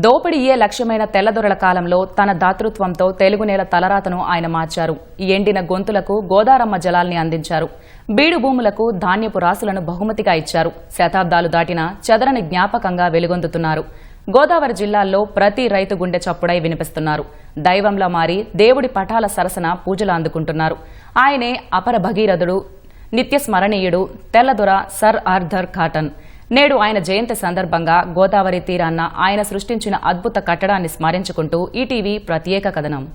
దోపిడీయే లక్ష్యమైన తెల్లదొరల కాలంలో తన దాతృత్వంతో తెలుగు నేల తలరాతను ఆయన మార్చారు. ఎండిన గొంతులకు గోదారమ్మ జలాల్ని అందించారు. బీడు భూములకు ధాన్యపు రాసులను బహుమతిగా ఇచ్చారు. శతాబ్దాలు దాటిన చెదరని జ్ఞాపకంగా వెలుగొందుతున్నారు. గోదావరి జిల్లాల్లో ప్రతి రైతు గుండె చప్పుడై వినిపిస్తున్నారు. దైవంలా మారి దేవుడి పటాల సరసన పూజలు అందుకుంటున్నారు. ఆయనే అపర భగీరథుడు, నిత్య స్మరణీయుడు తెల్లదొర సర్ ఆర్థర్ కాటన్. నేడు ఆయన జయంతి సందర్భంగా గోదావరి తీరాన్న ఆయన సృష్టించిన అద్భుత కట్టడాన్ని స్మరించుకుంటూ ఈటీవీ ప్రత్యేక కథనం.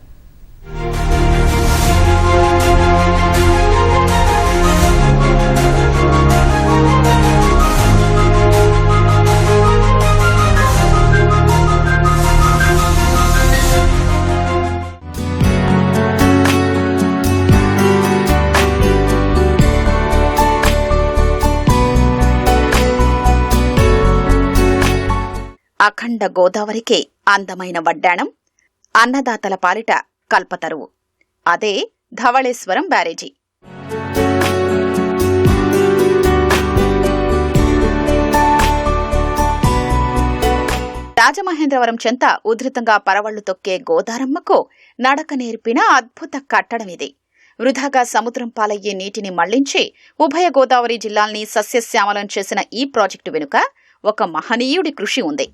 అఖండ గోదావరికే అందమైన వడ్డాణం, అన్నదాతల పాలిట కల్పతరువు. అదే ధవళేశ్వరం బ్యారేజీ. రాజమహేంద్రవరం చెంత ఉధృతంగా పరవళ్లు తొక్కే గోదారమ్మకు నడక నేర్పిన అద్భుత కట్టడమిది. వృధాగా సముద్రం పాలయ్యే నీటిని మళ్లించి ఉభయ గోదావరి జిల్లాల్ని సస్యశ్యామలం చేసిన ఈ ప్రాజెక్టు వెనుక ఒక మహనీయుడి కృషి ఉంది.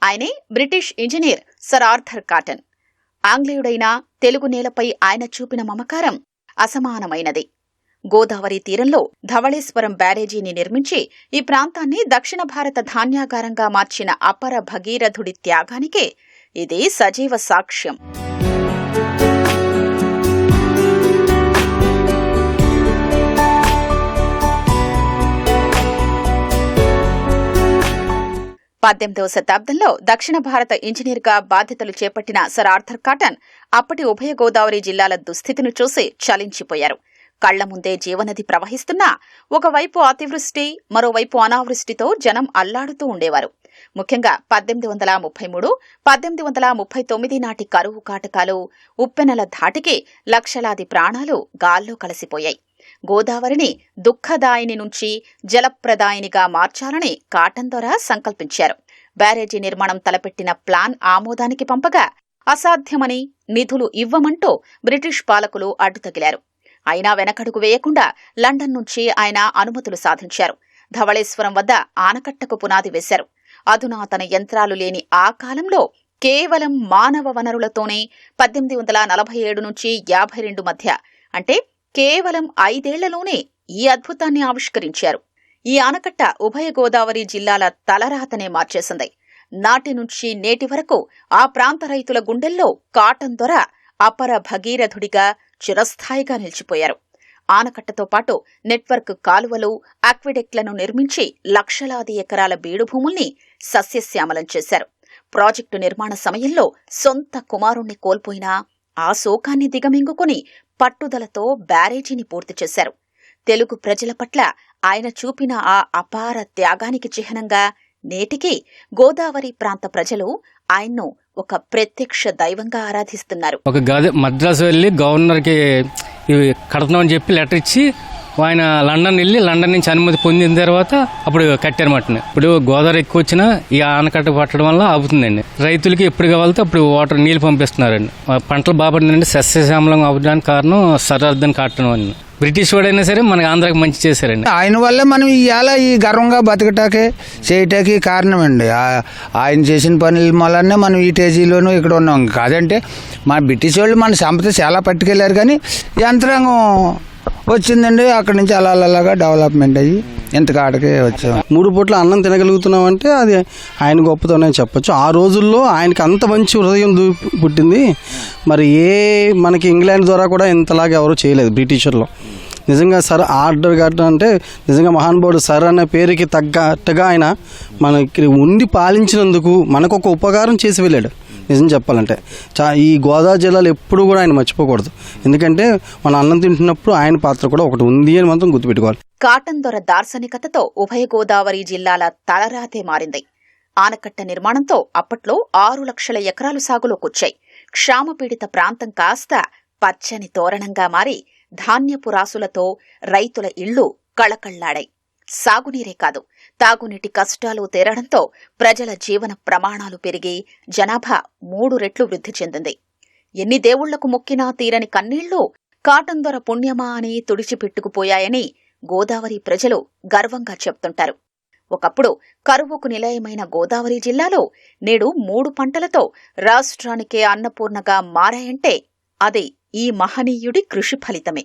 ఆయనే British engineer sir Arthur Cotton. ఆంగ్లేయుడైన తెలుగు నేలపై ఆయన చూపిన మమకారం అసమానమైనది. గోదావరి తీరంలో ధవళేశ్వరం బ్యారేజీని నిర్మించి ఈ ప్రాంతాన్ని దక్షిణ భారత ధాన్యాగారంగా మార్చిన అపర భగీరథుడి త్యాగానికే ఇది సజీవ సాక్ష్యం. పద్దెనిమిదవ శతాబ్దంలో దక్షిణ భారత ఇంజనీర్గా బాధ్యతలు చేపట్టిన సర్ ఆర్థర్ కాటన్ అప్పటి ఉభయ గోదావరి జిల్లాల దుస్థితిని చూసి చలించిపోయారు. కళ్ల ముందే జీవనది ప్రవహిస్తున్నా ఒకవైపు అతివృష్టి, మరోవైపు అనావృష్టితో జనం అల్లాడుతూ ఉండేవారు. ముఖ్యంగా 1833, 1839 నాటి కరువు కాటకాలు, ఉప్పెనల ధాటికి లక్షలాది ప్రాణాలు గాల్లో కలిసిపోయాయి. గోదావరిని దుఃఖదాయిని నుంచి జలప్రదాయినిగా మార్చాలని కాటన్ దొర సంకల్పించారు. బ్యారేజీ నిర్మాణం తలపెట్టిన ప్లాన్ ఆమోదానికి పంపగా అసాధ్యమని, నిధులు ఇవ్వమంటూ బ్రిటిష్ పాలకులు అడ్డుతగిలారు. అయినా వెనకడుగు వేయకుండా లండన్ నుంచి ఆయన అనుమతులు సాధించారు. ధవళేశ్వరం వద్ద ఆనకట్టకు పునాది వేశారు. అధునాతన యంత్రాలు లేని ఆ కాలంలో కేవలం మానవ వనరులతోనే 1847 నుంచి 52 మధ్య, అంటే కేవలం 5 ఏళ్లలోనే ఈ అద్భుతాన్ని ఆవిష్కరించారు. ఈ ఆనకట్ట ఉభయ గోదావరి జిల్లాల తలరాతనే మార్చేసింది. నాటి నుంచి నేటి వరకు ఆ ప్రాంత రైతుల గుండెల్లో కాటన్ దొర అపర భగీరథుడిగా చిరస్థాయిగా నిలిచిపోయారు. ఆనకట్టతో పాటు నెట్వర్క్ కాలువలు, ఆక్విడెక్ట్లను నిర్మించి లక్షలాది ఎకరాల బీడుభూముల్ని సస్యశ్యామలం చేశారు. ప్రాజెక్టు నిర్మాణ సమయంలో సొంత కుమారుణ్ణి కోల్పోయినా ఆ శోకాన్ని దిగమింగుకుని పట్టుదలతో బ్యారేజీని పూర్తి చేశారు. తెలుగు ప్రజల పట్ల ఆయన చూపిన ఆ అపార త్యాగానికి చిహ్నంగా నేటికి గోదావరి ప్రాంత ప్రజలు ఆయన్ను ఒక ప్రత్యక్ష దైవంగా ఆరాధిస్తున్నారు. ఒక మద్రాసు వెళ్లి గవర్నర్కి కడతామని చెప్పి లెటర్ ఇచ్చి ఆయన లండన్ వెళ్ళి లండన్ నుంచి అనుమతి పొందిన తర్వాత అప్పుడు కట్టారన్నమాట. ఇప్పుడు గోదావరి ఎక్కువ వచ్చినా ఈ ఆనకట్ట పట్టడం వల్ల ఆపుతుందండి. రైతులకి ఎప్పుడు కావాలితే అప్పుడు వాటర్ నీళ్లు పంపిస్తున్నారండి. పంటలు బాగుపడిందండి, సస్యశ్యామలం అవ్వడానికి కారణం సర్ ఆర్థర్ కాటన్ అని. బ్రిటిష్ వాడైనా సరే మనకి ఆంధ్రాకి మంచి చేశారండి. ఆయన వల్ల మనం ఇవాళ ఈ గర్వంగా బతకటాకే చేయటానికి కారణం అండి. ఆయన చేసిన పనుల వల్లనే మనం ఈ టేజీలోనూ ఇక్కడ ఉన్నాం. కాదంటే మన బ్రిటిష్ వాళ్ళు మన సంపద చాలా పట్టుకెళ్లారు, కానీ యంత్రాంగం వచ్చిందండి. అక్కడి నుంచి అలాగా డెవలప్మెంట్ అయ్యి ఇంతకాడకే వచ్చాం. 3 పూట్ల అన్నం తినగలుగుతున్నాం అంటే అది ఆయన గొప్పతోనే చెప్పొచ్చు. ఆ రోజుల్లో ఆయనకి అంత మంచి హృదయం పుట్టింది. మరి మనకి ఇంగ్లాండ్ ద్వారా కూడా ఇంతలాగా ఎవరూ చేయలేదు బ్రిటిషర్లో. నిజంగా సర్ ఆర్థర్ కాటన్ అంటే నిజంగా మహానుభావుడు. సర్ అనే పేరుకి తగ్గట్టుగా ఆయన మనకి ఉండి పాలించినందుకు మనకు ఒక ఉపకారం చేసి వెళ్ళాడు. నిజం చెప్పాలంటే ఈ గోదావరి జిల్లాలో ఎప్పుడు కూడా ఆయన మర్చిపోకూడదు. ఎందుకంటే మనం అన్నం తింటున్నప్పుడు ఆయన పాత్ర కూడా ఒకటి ఉంది అని మాత్రం గుర్తుపెట్టుకోవాలి. కాటన్ దొర దార్శనికతతో ఉభయ గోదావరి జిల్లాల తలరాతే మారింది. ఆనకట్ట నిర్మాణంతో అప్పట్లో 6 లక్షల ఎకరాలు సాగులోకొచ్చాయి. క్షామపీడిత ప్రాంతం కాస్త పచ్చని తోరణంగా మారి ధాన్యపు రాసులతో రైతుల ఇళ్లు కళకళ్లాడాయి. సాగునీరే కాదు, తాగునీటి కష్టాలు తీరడంతో ప్రజల జీవన ప్రమాణాలు పెరిగి జనాభా 3 రెట్లు వృద్ధి చెందింది. ఎన్ని దేవుళ్లకు మొక్కినా తీరని కన్నీళ్లు కాటన్ దొర పుణ్యమా అని తుడిచిపెట్టుకుపోయాయని గోదావరి ప్రజలు గర్వంగా చెప్తుంటారు. ఒకప్పుడు కరువుకు నిలయమైన గోదావరి జిల్లాలో నేడు 3 పంటలతో రాష్ట్రానికే అన్నపూర్ణగా మారాయంటే అది ఈ మహనీయుడి కృషి ఫలితమే.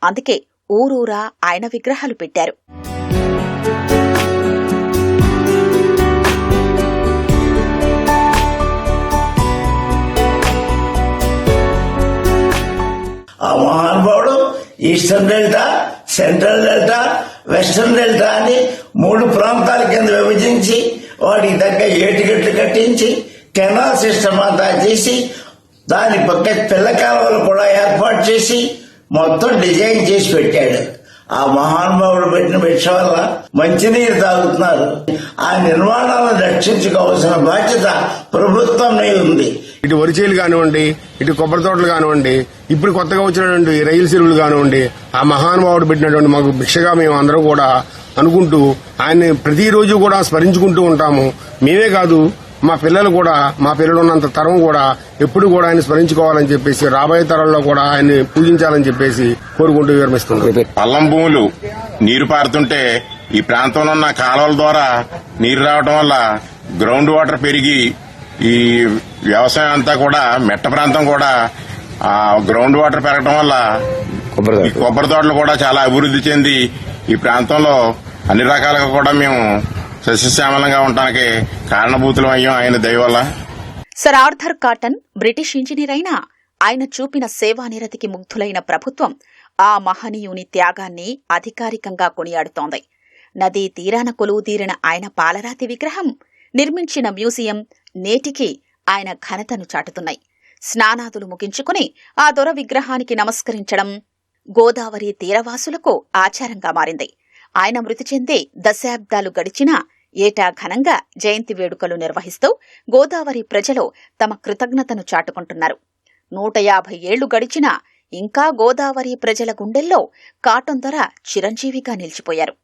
అందుకే ఊరూరా ఆయన విగ్రహాలు పెట్టారు. ఆ మహానుభావుడు eastern delta, central delta, western delta అని 3 ప్రాంతాల కింద విభజించి వాటికి తగ్గ ఏటిగట్లు కట్టించి కెనాల్ సిస్టమ్ అంతా చేసి దాని పక్క పిల్ల కాలువలు కూడా ఏర్పాటు చేసి మొత్తం డిజైన్ చేసి పెట్టాడు. ఆ మహానుభావుడు పెట్టిన భిక్ష వల్ల మంచినీరు తాగుతున్నారు. ఆ నిర్మాణాలను రక్షించుకోవాల్సిన బాధ్యత ప్రభుత్వం మీద ఉంది. ఇటు వరిచేలు కానివ్వండి, ఇటు కొబ్బరి తోటలు కానివ్వండి, ఇప్పుడు కొత్తగా వచ్చినటువంటి రైలు చెరువులు కానివ్వండి, ఆ మహానుభావుడు పెట్టినటువంటి మాకు భిక్షగా మేము అందరం కూడా అనుకుంటూ ఆయన్ని ప్రతిరోజు కూడా స్మరించుకుంటూ ఉంటాము. మేమే కాదు, మా పిల్లలు కూడా, మా పిల్లలు ఉన్నంత తరం కూడా ఎప్పుడు కూడా ఆయన స్మరించుకోవాలని చెప్పేసి, రాబోయే తరంలో కూడా ఆయన్ని పూజించాలని చెప్పేసి కోరుకుంటూ విరమిస్తున్నాం. పల్లం భూములు నీరు పారుతుంటే ఈ ప్రాంతంలో ఉన్న కాలువల ద్వారా నీరు రావడం వల్ల గ్రౌండ్ వాటర్ పెరిగి ఈ వ్యవసాయం అంతా కూడా మెట్ట ప్రాంతం కూడా ఆ గ్రౌండ్ వాటర్ పెరగడం వల్ల ఈ కొబ్బరి తోటలు కూడా చాలా అభివృద్ధి చెంది ఈ ప్రాంతంలో అన్ని రకాలుగా కూడా మేము సస్యశ్యామలంగా ఉండటానికి కారణభూతులం అయ్యాం ఆయన దయ వల్ల. Sir Arthur cotton British engineer అయినా ఆయన చూపిన సేవానిరతికి ముగ్ధులైన ప్రభుత్వం ఆ మహనీయుని త్యాగాన్ని అధికారికంగా కొనియాడుతోంది. నదీ తీరాన కొలువుదీరిన ఆయన పాలరాతి విగ్రహం, నిర్మించిన మ్యూజియం నేటికి ఆయన ఘనతను చాటుతున్నాయి. స్నానాదులు ముగించుకుని ఆ దొర విగ్రహానికి నమస్కరించడం గోదావరి తీరవాసులకు ఆచారంగా మారింది. ఆయన మృతి చెందే దశాబ్దాలు గడిచినా ఏటా ఘనంగా జయంతి వేడుకలు నిర్వహిస్తూ గోదావరి ప్రజలు తమ కృతజ్ఞతను చాటుకుంటున్నారు. 150 ఏళ్లు గడిచినా ఇంకా గోదావరి ప్రజల గుండెల్లో కాటన్ దొర చిరంజీవిగా నిలిచిపోయారు.